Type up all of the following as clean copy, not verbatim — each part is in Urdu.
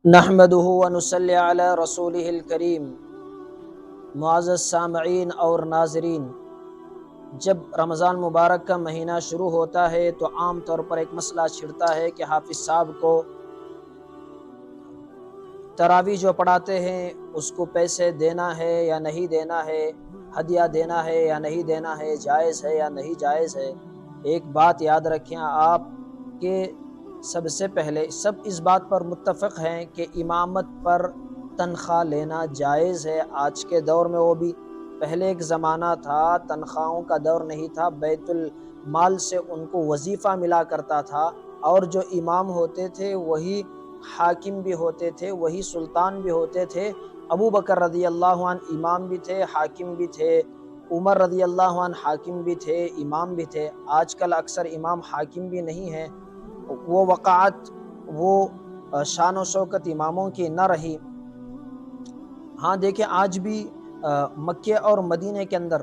نحمدہ و نصلی علی رسولہ الکریم۔ معزز سامعین اور ناظرین، جب رمضان مبارک کا مہینہ شروع ہوتا ہے تو عام طور پر ایک مسئلہ چھڑتا ہے کہ حافظ صاحب کو تراویح جو پڑھاتے ہیں اس کو پیسے دینا ہے یا نہیں دینا ہے، ہدیہ دینا ہے یا نہیں دینا ہے، جائز ہے یا نہیں جائز ہے۔ ایک بات یاد رکھیں آپ کہ سب سے پہلے سب اس بات پر متفق ہیں کہ امامت پر تنخواہ لینا جائز ہے آج کے دور میں۔ وہ بھی پہلے ایک زمانہ تھا، تنخواہوں کا دور نہیں تھا، بیت المال سے ان کو وظیفہ ملا کرتا تھا، اور جو امام ہوتے تھے وہی حاکم بھی ہوتے تھے، وہی سلطان بھی ہوتے تھے۔ ابو بکر رضی اللہ عنہ امام بھی تھے، حاکم بھی تھے، عمر رضی اللہ عنہ حاکم بھی تھے، امام بھی تھے۔ آج کل اکثر امام حاکم بھی نہیں ہیں، وہ وقعت، وہ شان و شوکت اماموں کی نہ رہی۔ ہاں دیکھیں، آج بھی مکے اور مدینے کے اندر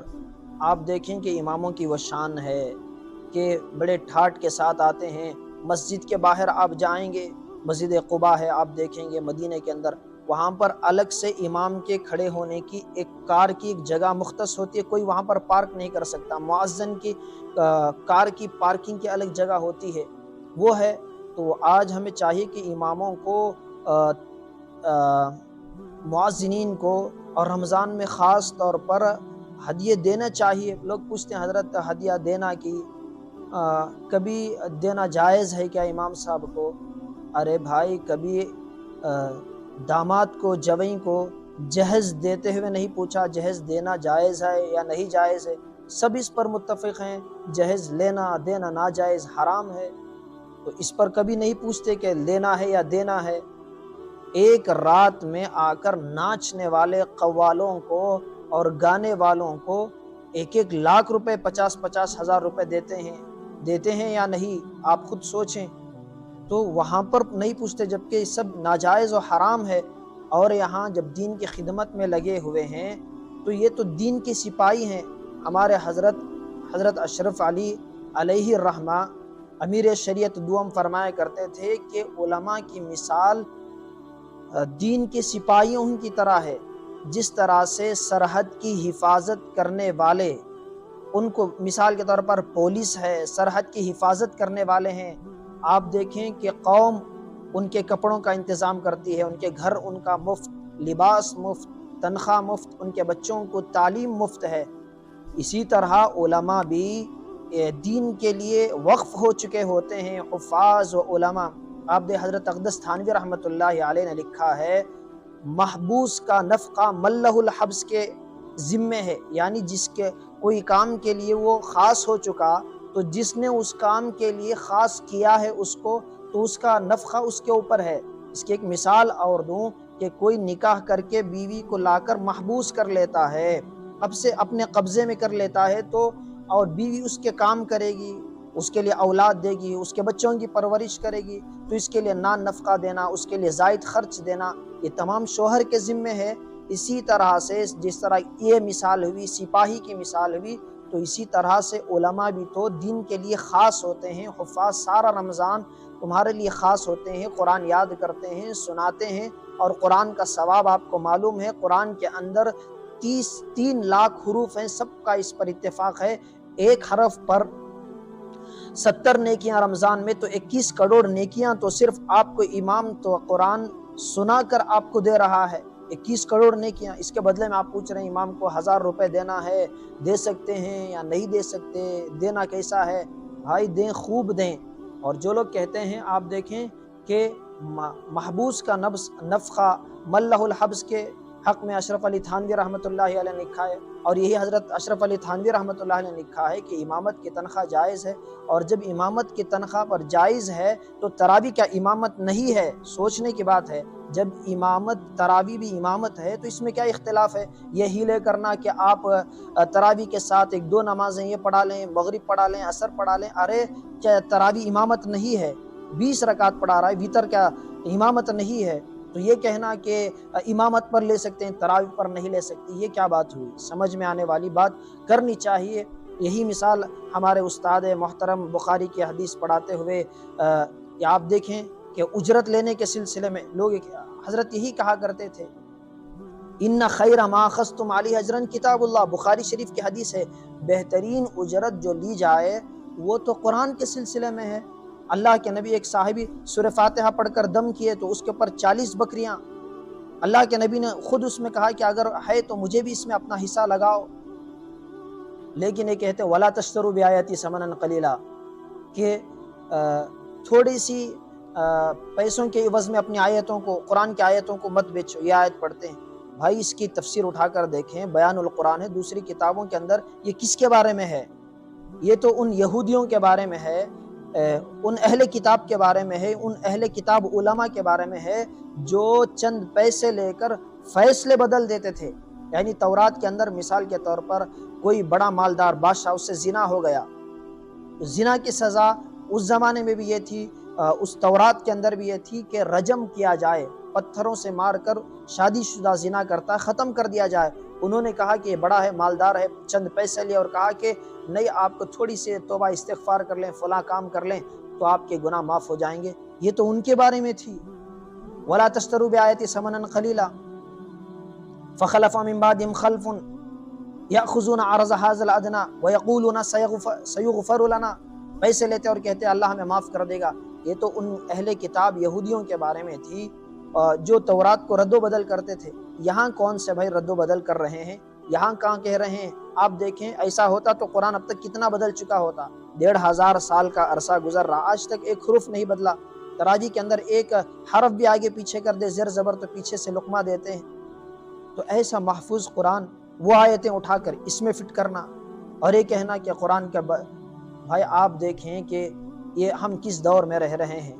آپ دیکھیں کہ اماموں کی وہ شان ہے کہ بڑے ٹھاٹ کے ساتھ آتے ہیں۔ مسجد کے باہر آپ جائیں گے، مسجد قباء ہے، آپ دیکھیں گے مدینے کے اندر، وہاں پر الگ سے امام کے کھڑے ہونے کی ایک کار کی ایک جگہ مختص ہوتی ہے، کوئی وہاں پر پارک نہیں کر سکتا۔ مؤذن کی کار کی پارکنگ کی الگ جگہ ہوتی ہے، وہ ہے۔ تو آج ہمیں چاہیے کہ اماموں کو، مؤذنین کو، اور رمضان میں خاص طور پر ہدیے دینا چاہیے۔ لوگ پوچھتے ہیں حضرت ہدیہ دینا کی کبھی دینا جائز ہے کیا امام صاحب کو؟ ارے بھائی، کبھی داماد کو، جوئی کو جہیز دیتے ہوئے نہیں پوچھا جہیز دینا جائز ہے یا نہیں جائز ہے؟ سب اس پر متفق ہیں جہیز لینا دینا ناجائز حرام ہے، تو اس پر کبھی نہیں پوچھتے کہ لینا ہے یا دینا ہے۔ ایک رات میں آ کر ناچنے والے قوالوں کو اور گانے والوں کو 1-1 لاکھ روپے، 50-50 ہزار روپے دیتے ہیں یا نہیں؟ آپ خود سوچیں۔ تو وہاں پر نہیں پوچھتے، جبکہ سب ناجائز و حرام ہے۔ اور یہاں جب دین کی خدمت میں لگے ہوئے ہیں تو یہ تو دین کے سپاہی ہیں۔ ہمارے حضرت اشرف علی علیہ الرحمہ امیر شریعت دوم فرمایا کرتے تھے کہ علماء کی مثال دین کے سپاہیوں کی طرح ہے۔ جس طرح سے سرحد کی حفاظت کرنے والے، ان کو مثال کے طور پر پولیس ہے، سرحد کی حفاظت کرنے والے ہیں۔ آپ دیکھیں کہ قوم ان کے کپڑوں کا انتظام کرتی ہے، ان کے گھر ان کا مفت، لباس مفت، تنخواہ مفت، ان کے بچوں کو تعلیم مفت ہے۔ اسی طرح علماء بھی دین کے لیے وقف ہو چکے ہوتے ہیں، حفاظ و علماء۔ آپ دے حضرت اقدس تھانوی رحمۃ اللہ علیہ نے لکھا ہے، محبوس کا نفقہ ملہ الحبس کے ذمے ہے، یعنی جس کے کوئی کام کے لیے وہ خاص ہو چکا، تو جس نے اس کام کے لیے خاص کیا ہے اس کو، تو اس کا نفقہ اس کے اوپر ہے۔ اس کی ایک مثال اور دوں کہ کوئی نکاح کر کے بیوی کو لا کر محبوس کر لیتا ہے، اب سے اپنے قبضے میں کر لیتا ہے، تو اور بیوی اس کے کام کرے گی، اس کے لیے اولاد دے گی، اس کے بچوں کی پرورش کرے گی، تو اس کے لیے نفقہ دینا، اس کے لیے زائد خرچ دینا، یہ تمام شوہر کے ذمے ہے۔ اسی طرح سے جس طرح یہ مثال ہوئی، سپاہی کی مثال ہوئی، تو اسی طرح سے علماء بھی تو دین کے لیے خاص ہوتے ہیں۔ حفاظ سارا رمضان تمہارے لیے خاص ہوتے ہیں، قرآن یاد کرتے ہیں، سناتے ہیں، اور قرآن کا ثواب آپ کو معلوم ہے۔ قرآن کے اندر 3 لاکھ حروف ہیں، سب کا اس پر اتفاق ہے، ایک حرف پر 70 نیکیاں رمضان میں، تو 21 کروڑ نیکیاں تو صرف آپ کو امام تو قرآن سنا کر آپ کو دے رہا ہے۔ 21 کروڑ نیکیاں، اس کے بدلے میں آپ پوچھ رہے ہیں امام کو 1000 روپے دینا ہے، دے سکتے ہیں یا نہیں دے سکتے، دینا کیسا ہے؟ بھائی دیں، خوب دیں۔ اور جو لوگ کہتے ہیں، آپ دیکھیں کہ محبوس کا نفقہ ملہ الحبس کے حق میں اشرف علی تھانوی رحمۃ اللہ علیہ نے لکھا ہے، اور یہی حضرت اشرف علی تھانوی رحمۃ اللہ علیہ نے لکھا ہے کہ امامت کی تنخواہ جائز ہے۔ اور جب امامت کی تنخواہ پر جائز ہے تو تراویح کیا امامت نہیں ہے؟ سوچنے کی بات ہے۔ جب امامت، تراویح بھی امامت ہے، تو اس میں کیا اختلاف ہے؟ یہ ہیلے کرنا کہ آپ تراویح کے ساتھ 1-2 نمازیں یہ پڑھا لیں، مغرب پڑھا لیں، عصر پڑھا لیں، ارے کیا تراویح امامت نہیں ہے؟ 20 رکعت پڑھا رہا ہے، وتر کیا امامت نہیں ہے؟ تو یہ کہنا کہ امامت پر لے سکتے ہیں، تراویح پر نہیں لے سکتے، یہ کیا بات ہوئی؟ سمجھ میں آنے والی بات کرنی چاہیے۔ یہی مثال ہمارے استاد محترم بخاری کی حدیث پڑھاتے ہوئے آپ دیکھیں کہ اجرت لینے کے سلسلے میں لوگ حضرت یہی کہا کرتے تھے، ان خیر ما اخذتم علیہ اجرا کتاب اللہ، بخاری شریف کی حدیث ہے، بہترین اجرت جو لی جائے وہ تو قرآن کے سلسلے میں ہے۔ اللہ کے نبی ایک صحابی سورہ فاتحہ پڑھ کر دم کیے تو اس کے اوپر 40 بکریاں، اللہ کے نبی نے خود اس میں کہا کہ اگر ہے تو مجھے بھی اس میں اپنا حصہ لگاؤ، لیکن یہ کہتے وَلَا تَشْتَرُوا بِآيَاتِي ثَمَنًا قَلِيلًا، کہ تھوڑی سی پیسوں کے عوض میں اپنی آیتوں کو، قرآن کی آیتوں کو مت بیچو۔ یہ آیت پڑھتے ہیں بھائی، اس کی تفسیر اٹھا کر دیکھیں، بیان القرآن ہے، دوسری کتابوں کے اندر یہ کس کے بارے میں ہے؟ یہ تو ان یہودیوں کے بارے میں ہے، ان اہل کتاب کے بارے میں ہے، ان اہل کتاب علماء کے بارے میں ہے جو چند پیسے لے کر فیصلے بدل دیتے تھے۔ یعنی تورات کے اندر مثال کے طور پر کوئی بڑا مالدار بادشاہ، اس سے زنا ہو گیا، زنا کی سزا اس زمانے میں بھی یہ تھی، اس تورات کے اندر بھی یہ تھی کہ رجم کیا جائے، پتھروں سے مار کر شادی شدہ زنا کرتا ہے ختم کر دیا جائے۔ انہوں نے کہا کہ یہ بڑا ہے، مالدار ہے، چند پیسے لے اور کہا کہ نہیں، آپ کو تھوڑی سی توبہ استغفار کر لیں، فلاں کام کر لیں تو آپ کے گناہ معاف ہو جائیں گے۔ یہ تو ان کے بارے میں تھی، وَلَا تَشْتَرُوا بِآيَاتِي ثَمَنًا قَلِيلًا فَخَلَفَ مِن بَعْدِهِمْ خَلْفٌ يَأْخُذُونَ عَرَضَ هَٰذَا الْأَدْنَىٰ وَيَقُولُونَ سَيُغْفَرُ لَنَا، پیسے لیتے اور کہتے اللہ ہمیں معاف کر دے گا۔ یہ تو ان اہل کتاب یہودیوں کے بارے میں تھی جو تورات کو رد و بدل کرتے تھے۔ یہاں کون سے بھائی رد و بدل کر رہے ہیں؟ یہاں کہاں کہہ رہے ہیں؟ آپ دیکھیں، ایسا ہوتا تو قرآن اب تک کتنا بدل چکا ہوتا۔ 1500 سال کا عرصہ گزر رہا، آج تک ایک حرف نہیں بدلا۔ تراجی کے اندر ایک حرف بھی آگے پیچھے کر دے، زیر زبر تو پیچھے سے لقمہ دیتے ہیں۔ تو ایسا محفوظ قرآن، وہ آیتیں اٹھا کر اس میں فٹ کرنا اور یہ کہنا کہ قرآن کا بھائی آپ دیکھیں کہ یہ ہم کس دور میں رہ رہے ہیں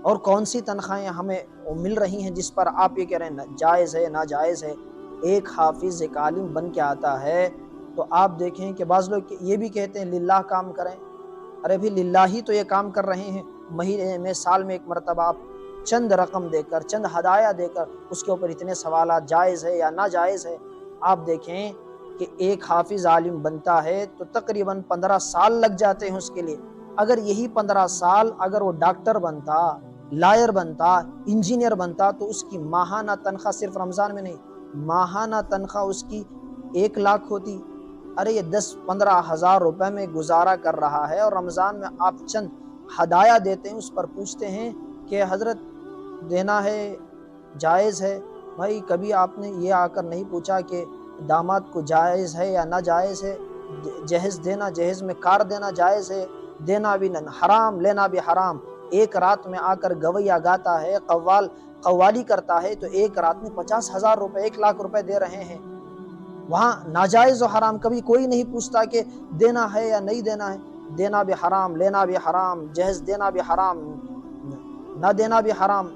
اور کون سی تنخواہیں ہمیں مل رہی ہیں جس پر آپ یہ کہہ رہے ہیں جائز ہے، ناجائز ہے۔ ایک حافظ، ایک عالم بن کے آتا ہے تو آپ دیکھیں کہ بعض لوگ یہ بھی کہتے ہیں للہ کام کریں۔ ارے بھی للہ ہی تو یہ کام کر رہے ہیں، مہینے میں، سال میں ایک مرتبہ آپ چند رقم دے کر، چند ہدایہ دے کر اس کے اوپر اتنے سوالات، جائز ہے یا ناجائز ہے۔ آپ دیکھیں کہ ایک حافظ عالم بنتا ہے تو تقریباً 15 سال لگ جاتے ہیں اس کے لیے۔ اگر یہی 15 سال اگر وہ ڈاکٹر بنتا، لائر بنتا، انجینئر بنتا تو اس کی ماہانہ تنخواہ صرف رمضان میں نہیں، ماہانہ تنخواہ اس کی 1 لاکھ ہوتی۔ ارے یہ 10-15 ہزار روپے میں گزارا کر رہا ہے اور رمضان میں آپ چند ہدایہ دیتے ہیں، اس پر پوچھتے ہیں کہ حضرت دینا ہے، جائز ہے۔ بھائی کبھی آپ نے یہ آ کر نہیں پوچھا کہ داماد کو جائز ہے یا ناجائز ہے؟ جہیز دینا، جہیز میں کار دینا جائز ہے، دینا بھی حرام، لینا بھی حرام۔ ایک رات میں آ کر گویا گاتا ہے، قوالی کرتا ہے تو ایک رات میں 50,000 روپے، 1 لاکھ روپے دے رہے ہیں۔ وہاں ناجائز و حرام کبھی کوئی نہیں پوچھتا کہ دینا ہے یا نہیں دینا ہے۔ دینا بھی حرام، لینا بھی حرام، جہیز دینا بھی حرام، نہ دینا بھی حرام۔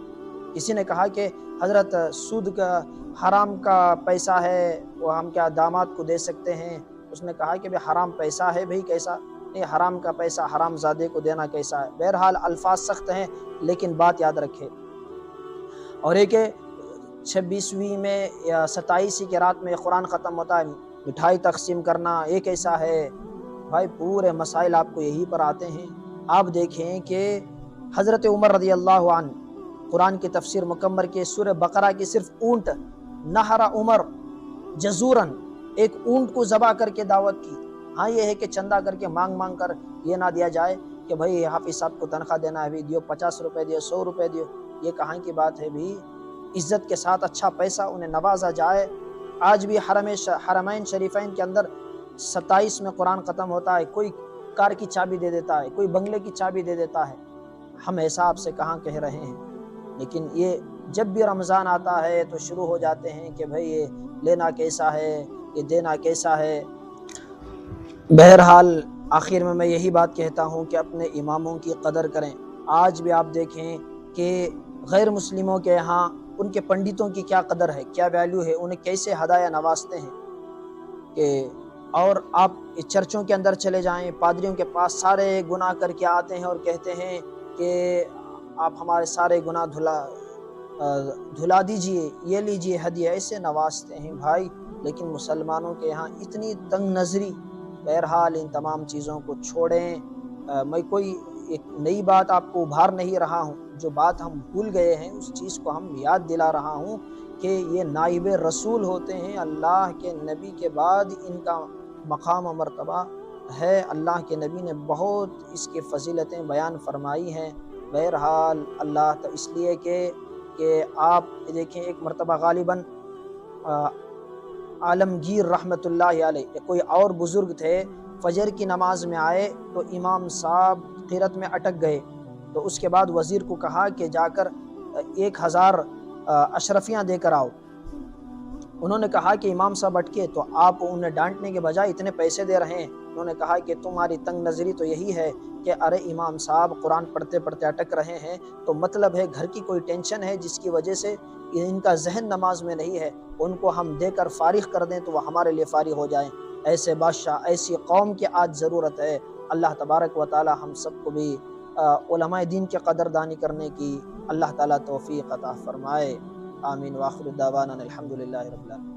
کسی نے کہا کہ حضرت سود کا، حرام کا پیسہ ہے، وہ ہم کیا داماد کو دے سکتے ہیں؟ اس نے کہا کہ حرام پیسہ ہے بھئی، کیسا نہیں، حرام کا پیسہ حرام زادے کو دینا کیسا ہے؟ بہرحال الفاظ سخت ہیں لیکن بات یاد رکھے۔ اور ایک 26ویں میں یا 27 کی رات میں قرآن ختم ہوتا ہے، مٹھائی تقسیم کرنا، یہ کیسا ہے؟ بھائی پورے مسائل آپ کو یہی پر آتے ہیں۔ آپ دیکھیں کہ حضرت عمر رضی اللہ عنہ قرآن کی تفسیر مکمل کے سورہ بقرہ کی صرف اونٹ، نہر عمر جزوراً، ایک اونٹ کو ذبح کر کے دعوت کی۔ ہاں یہ ہے کہ چندہ کر کے مانگ کر یہ نہ دیا جائے کہ بھائی حافظ صاحب کو تنخواہ دینا ہے بھی دیو، 50 روپے دیو، 100 روپے دیو۔ یہ کہاں کی بات ہے بھی؟ عزت کے ساتھ اچھا پیسہ انہیں نوازا جائے۔ آج بھی حرمین شریفین کے اندر 27 میں قرآن ختم ہوتا ہے، کوئی کار کی چابی دے دیتا ہے، کوئی بنگلے کی چابی دے دیتا ہے۔ ہم ایسا آپ سے کہاں کہہ رہے ہیں؟ لیکن یہ جب بھی رمضان آتا ہے تو شروع ہو جاتے ہیں کہ بھئی یہ لینا کیسا ہے، یہ دینا کیسا ہے۔ بہرحال آخر میں یہی بات کہتا ہوں کہ اپنے اماموں کی قدر کریں۔ آج بھی آپ دیکھیں کہ غیر مسلموں کے یہاں ان کے پنڈتوں کی کیا قدر ہے، کیا ویلیو ہے، انہیں کیسے ہدایہ نوازتے ہیں کہ اور آپ چرچوں کے اندر چلے جائیں، پادریوں کے پاس سارے گناہ کر کے آتے ہیں اور کہتے ہیں کہ آپ ہمارے سارے گناہ دھلا دیجئے، یہ لیجئے ہدیہ، ایسے نوازتے ہیں بھائی۔ لیکن مسلمانوں کے یہاں اتنی تنگ نظری۔ بہرحال ان تمام چیزوں کو چھوڑیں۔ میں کوئی ایک نئی بات آپ کو ابھار نہیں رہا ہوں، جو بات ہم بھول گئے ہیں اس چیز کو ہم یاد دلا رہا ہوں کہ یہ نائب رسول ہوتے ہیں، اللہ کے نبی کے بعد ان کا مقام و مرتبہ ہے۔ اللہ کے نبی نے بہت اس کی فضیلتیں بیان فرمائی ہیں۔ بہرحال اللہ تو اس لیے کہ آپ دیکھیں ایک مرتبہ غالباً عالمگیر رحمۃ اللہ علیہ کوئی اور بزرگ تھے، فجر کی نماز میں آئے تو امام صاحب قرات میں اٹک گئے، تو اس کے بعد وزیر کو کہا کہ جا کر 1000 اشرفیاں دے کر آؤ۔ انہوں نے کہا کہ امام صاحب اٹکے تو آپ انہیں ڈانٹنے کے بجائے اتنے پیسے دے رہے ہیں۔ انہوں نے کہا کہ تمہاری تنگ نظری تو یہی ہے کہ ارے امام صاحب قرآن پڑھتے پڑھتے اٹک رہے ہیں، تو مطلب ہے گھر کی کوئی ٹینشن ہے جس کی وجہ سے ان کا ذہن نماز میں نہیں ہے، ان کو ہم دے کر فارغ کر دیں تو وہ ہمارے لیے فارغ ہو جائیں۔ ایسے بادشاہ، ایسی قوم کی آج ضرورت ہے۔ اللہ تبارک و تعالی ہم سب کو بھی علماء دین کی قدردانی کرنے کی اللہ تعالی توفیق عطا فرمائے۔ آمین۔ وآخر دعوانا الحمدللہ رب العالمین۔